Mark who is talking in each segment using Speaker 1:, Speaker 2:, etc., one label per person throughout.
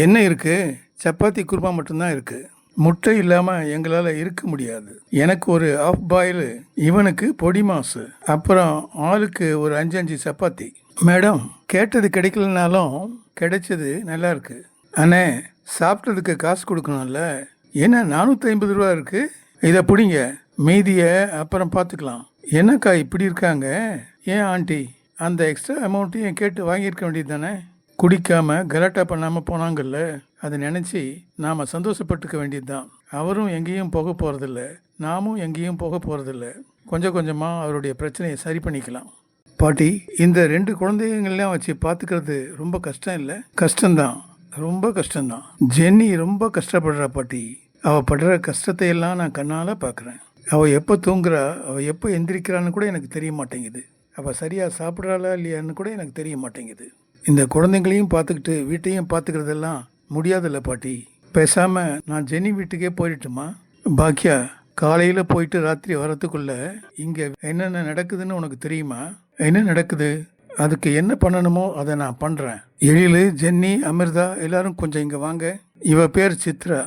Speaker 1: என்ன இருக்கு? சப்பாத்தி குருமா மட்டும்தான் இருக்கு. முட்டை இல்லாமல் எங்களால் இருக்க முடியாது. எனக்கு ஒரு ஆஃப் பாயில், இவனுக்கு பொடி மாசு, அப்புறம் ஆளுக்கு ஒரு 5 சப்பாத்தி. மேடம், கேட்டது கிடைக்கலனாலும் கிடைச்சது நல்லா இருக்கு. அண்ணே, சாப்பிட்டதுக்கு காசு கொடுக்கணும்ல. என்ன 450 ரூபா இருக்கு? இதை பிடிங்க, மீதியை அப்புறம் பார்த்துக்கலாம். என்னக்கா இப்படி இருக்காங்க? ஏன் ஆண்டி, அந்த எக்ஸ்ட்ரா அமௌண்ட்டையும் கேட்டு வாங்கியிருக்க வேண்டியது தானே? குடிக்காம கலாட்டா பண்ணாமல் போனாங்கல்ல, அதை நினச்சி நாம் சந்தோஷப்பட்டுக்க வேண்டியது தான். அவரும் எங்கேயும் போக போகிறதில்ல, நாமும் எங்கேயும் போக போகிறதில்ல. கொஞ்சம் கொஞ்சமாக அவருடைய பிரச்சனையை சரி பண்ணிக்கலாம். பாட்டி, இந்த 2 குழந்தைங்கள்லாம் வச்சு பார்த்துக்கிறது ரொம்ப கஷ்டம் இல்லை? கஷ்டம்தான், ரொம்ப கஷ்டம்தான். ஜென்னி ரொம்ப கஷ்டப்படுறா பாட்டி. அவள் படுற கஷ்டத்தை எல்லாம் நான் கண்ணால் பார்க்குறேன். அவள் எப்போ தூங்குறா, அவள் எப்போ எந்திரிக்கிறான்னு கூட எனக்கு தெரிய மாட்டேங்குது. அவள் சரியாக சாப்பிட்றாளா இல்லையான்னு கூட எனக்கு தெரிய மாட்டேங்குது. இந்த குழந்தைங்களையும் பார்த்துக்கிட்டு வீட்டையும் பார்த்துக்கிறதெல்லாம் முடியாதுல்ல பாட்டி. பேசாமல் நான் ஜெனி வீட்டுக்கே போயிட்டுமா? பாக்கியா, காலையில் போயிட்டு ராத்திரி வரத்துக்குள்ள இங்கே என்னென்ன நடக்குதுன்னு உனக்கு தெரியுமா? என்ன நடக்குது? அதுக்கு என்ன பண்ணணுமோ அதை நான் பண்ணுறேன். எழில், ஜென்னி, அமிர்தா எல்லாரும் கொஞ்சம் இங்கே வாங்க. இவ பேர் சித்ரா.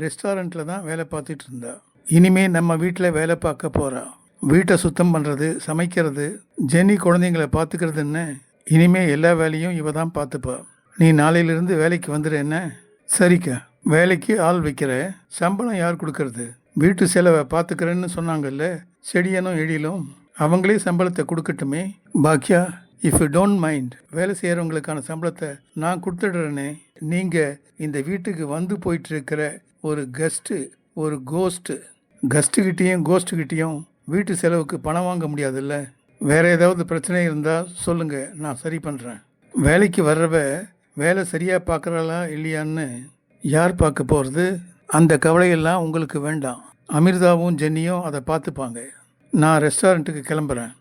Speaker 1: ரெஸ்டாரண்ட்டில் தான் வேலை பார்த்துட்டு இருந்தா. இனிமே நம்ம வீட்டில் வேலை பார்க்க போகிறா. வீட்டை சுத்தம் பண்ணுறது, சமைக்கிறது, ஜென்னி குழந்தைங்களை பார்த்துக்கிறதுன்னு இனிமே எல்லா வேலையும் இவ தான் பார்த்துப்பா. நீ நாளையிலிருந்து வேலைக்கு வந்துடு. என்ன? சரிக்கா. வேலைக்கு ஆள் வைக்கிற, சம்பளம் யார் கொடுக்கறது? வீட்டு செலவை பார்த்துக்கிறேன்னு சொன்னாங்கல்ல செடியனும் எழிலும், அவங்களே சம்பளத்தை கொடுக்கட்டுமே. பாக்கியா, இஃப் யூ டோன்ட் மைண்ட், வேலை செய்கிறவங்களுக்கான சம்பளத்தை நான் கொடுத்துடுறேனே. நீங்கள் இந்த வீட்டுக்கு வந்து போயிட்டு இருக்கிற ஒரு கெஸ்ட்டு, ஒரு கோஸ்ட்டு. கெஸ்ட்டுக்கிட்டேயும் கோஸ்ட்டுக்கிட்டேயும் வீட்டு செலவுக்கு பணம் வாங்க முடியாதுல்ல. வேறு ஏதாவது பிரச்சனை இருந்தால் சொல்லுங்கள், நான் சரி பண்ணுறேன். வேலைக்கு வர்றவ வேலை சரியாக பார்க்குறாளா இல்லையான்னு யார் பார்க்க போகிறது? அந்த கவலையெல்லாம் உங்களுக்கு வேண்டாம். அமிர்தாவும் ஜென்னியும் அதை பார்த்துப்பாங்க. நான் ரெஸ்டாரண்ட்டுக்கு கிளம்புறேன்.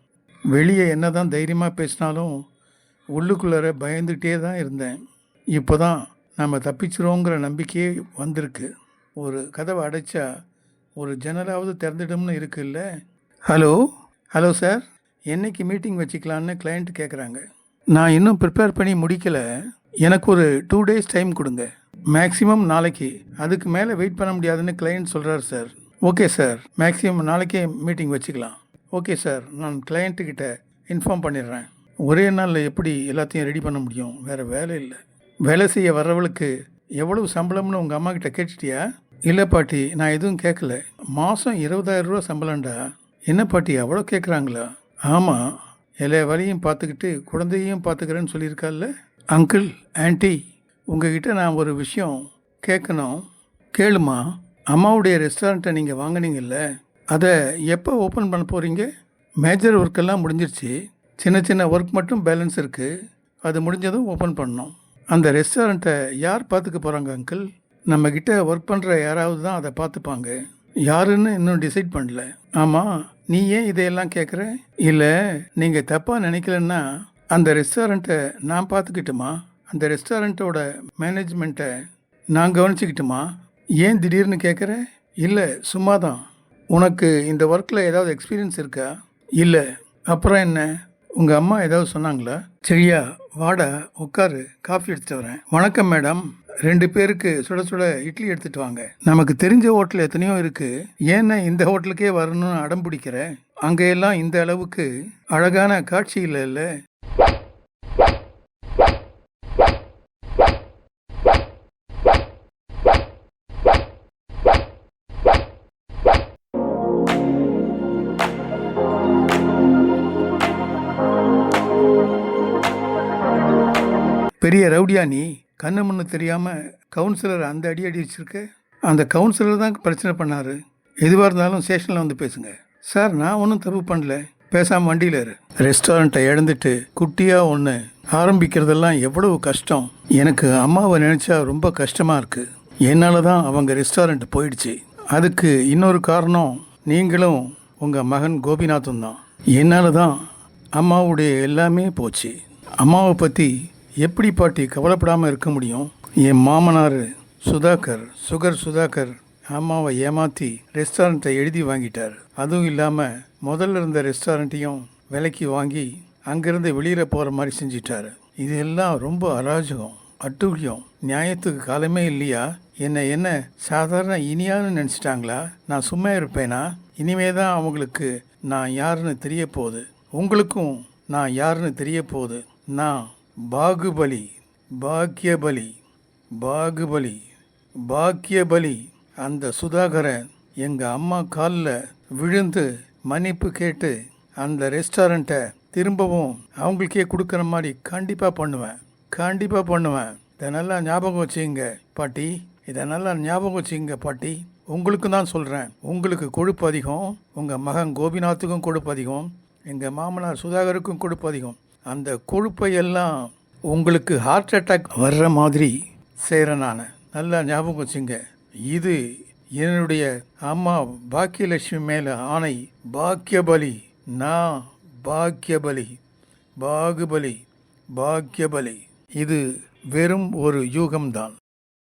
Speaker 1: வெளியே என்ன தான் தைரியமாக பேசினாலும் உள்ளுக்குள்ளார பயந்துகிட்டே தான் இருந்தேன். இப்போ தான் நம்ம தப்பிச்சிரோங்கிற நம்பிக்கையே வந்திருக்கு. ஒரு கதவை அடைச்சா ஒரு ஜன்னலாவது திறந்துடும்னு இருக்குல்ல. ஹலோ ஹலோ சார், என்னைக்கு மீட்டிங் வச்சுக்கலான்னு கிளையண்ட் கேட்குறாங்க. நான் இன்னும் ப்ரிப்பேர் பண்ணி முடிக்கலை. எனக்கு ஒரு 2 days டைம் கொடுங்க. மேக்ஸிமம் நாளைக்கு, அதுக்கு மேலே வெயிட் பண்ண முடியாதுன்னு கிளையண்ட் சொல்கிறார் சார். ஓகே சார், மேக்ஸிமம் நாளைக்கே மீட்டிங் வச்சுக்கலாம். ஓகே சார், நான் கிளையண்ட்டுக்கிட்ட இன்ஃபார்ம் பண்ணிடுறேன். ஒரே நாளில் எப்படி எல்லாத்தையும் ரெடி பண்ண முடியும்? வேறு வேலை இல்லை. வேலை செய்ய வர்றவளுக்கு எவ்வளவு சம்பளம்னு உங்கள் அம்மா கிட்ட கேட்டுட்டியா? இல்லை பாட்டி, நான் எதுவும் கேட்கல. மாதம் 20,000 ரூபா சம்பளம்டா. என்ன பாட்டி, அவ்வளோ கேட்குறாங்களா? ஆமாம், எல்லா வேலையும் பார்த்துக்கிட்டு குழந்தையும் பார்த்துக்கிறேன்னு சொல்லியிருக்காள்ல. அங்கிள், ஆன்ட்டி, உங்ககிட்ட நான் ஒரு விஷயம் கேட்கணும். கேளுமா. அம்மாவுடைய ரெஸ்டாரண்ட்டை நீங்கள் வாங்கினீங்கல்ல, அதை எப்போ ஓப்பன் பண்ண போகிறீங்க? மேஜர் ஒர்க்கெல்லாம் முடிஞ்சிருச்சு, சின்ன சின்ன ஒர்க் மட்டும் பேலன்ஸ் இருக்குது. அது முடிஞ்சதும் ஓப்பன் பண்ணணும். அந்த ரெஸ்டாரண்ட்டை யார் பார்த்துக்க போகிறாங்க அங்கிள்? நம்மக்கிட்ட ஒர்க் பண்ணுற யாராவது தான் அதை பார்த்துப்பாங்க. யாருன்னு இன்னும் டிசைட் பண்ணல. ஆமாம், நீ ஏன் இதையெல்லாம் கேட்குற? இல்லை, நீங்கள் தப்பாக நினைக்கலன்னா அந்த ரெஸ்டாரண்ட்டை நான் பார்த்துக்கிட்டுமா? அந்த ரெஸ்டாரண்ட்டோட மேனேஜ்மெண்ட்டை நான் கவனிச்சுக்கிட்டுமா? ஏன் திடீர்னு கேட்குற? இல்லை, சும்மா தான். உனக்கு இந்த ஒர்க்கில் ஏதாவது எக்ஸ்பீரியன்ஸ் இருக்கா? இல்லை. அப்புறம் என்ன, உங்கள் அம்மா ஏதாவது சொன்னாங்களா? சரியா, வாடா உட்காரு, காஃபி எடுத்துகிட்டு வரேன். வணக்கம் மேடம், 2 பேருக்கு சுட சுட இட்லி எடுத்துகிட்டு வாங்க. நமக்கு தெரிஞ்ச ஹோட்டல் எத்தனையோ இருக்குது, ஏன்னா இந்த ஹோட்டலுக்கே வரணும்னு அடம் பிடிக்கிற? அங்கெல்லாம் இந்த அளவுக்கு அழகான காட்சி இல்லைல்ல. பெரிய ரவுடியா நீ? கண்ணு முன்னு தெரியாமல் கவுன்சிலர் அந்த அடி வச்சிருக்க. அந்த கவுன்சிலர் தான் பிரச்சனை பண்ணார். எதுவாக இருந்தாலும் ஸ்டேஷனில் வந்து பேசுங்க. சார், நான் ஒன்றும் தப்பு பண்ணல, பேசாமல் வண்டியில் இரு. ரெஸ்டாரண்ட்டை இழந்துட்டு குட்டியாக ஒன்று ஆரம்பிக்கிறதெல்லாம் எவ்வளவு கஷ்டம். எனக்கு அம்மாவை நினச்சா ரொம்ப கஷ்டமாக இருக்குது. என்னால் தான் அவங்க ரெஸ்டாரண்ட் போயிடுச்சு. அதுக்கு இன்னொரு காரணம் நீங்களும் உங்கள் மகன் கோபிநாத்தும் தான். என்னால் தான் அம்மாவுடைய எல்லாமே போச்சு. அம்மாவை பற்றி எப்படி பாட்டி கவலைப்படாமல் இருக்க முடியும்? என் மாமனார் சுதாகர் அம்மாவை ஏமாற்றி ரெஸ்டாரண்ட்டை எழுதி வாங்கிட்டார். அதுவும் இல்லாமல் முதல்ல இருந்த ரெஸ்டாரண்ட்டையும் விலைக்கு வாங்கி அங்கேருந்து வெளியில் போகிற மாதிரி செஞ்சிட்டாரு. இது எல்லாம் ரொம்ப அராஜகம். அட்டூழியம், நியாயத்துக்கு காலமே இல்லையா? என்ன சாதாரண இனியான்னு நினச்சிட்டாங்களா? நான் சும்மா இருப்பேனா? இனிமே தான் அவங்களுக்கு நான் யாருன்னு தெரிய போகுது. உங்களுக்கும் நான் யாருன்னு தெரிய போகுது. நான் பாகுபலி, பாக்கியபலி, பாகுபலி, பாக்கியபலி. அந்த சுதாகரன் எங்கள் அம்மா காலில் விழுந்து மன்னிப்பு கேட்டு அந்த ரெஸ்டாரண்ட்டை திரும்பவும் அவங்களுக்கே கொடுக்குற மாதிரி கண்டிப்பாக பண்ணுவேன். இதை நல்லா ஞாபகம் வச்சுங்க பாட்டி. இதை நல்லா ஞாபகம் வச்சுங்க பாட்டி. உங்களுக்கு தான் சொல்கிறேன். உங்களுக்கு கொழுப்பு அதிகம், உங்கள் மகன் கோபிநாத்துக்கும் கொழுப்பு அதிகம், எங்கள் மாமனார் சுதாகருக்கும் கொழுப்பு அதிகம். அந்த கொழுப்பை எல்லாம் உங்களுக்கு ஹார்ட் அட்டாக் வர்ற மாதிரி செய்கிறேன் நான். நல்லா ஞாபகம் வச்சுங்க. இது என்னுடைய அம்மா பாக்கியலட்சுமி மேலே ஆணை. பாக்கியபலி, நான் பாக்கியபலி, பாகுபலி, பாக்கியபலி. இது வெறும் ஒரு யூகம்தான்.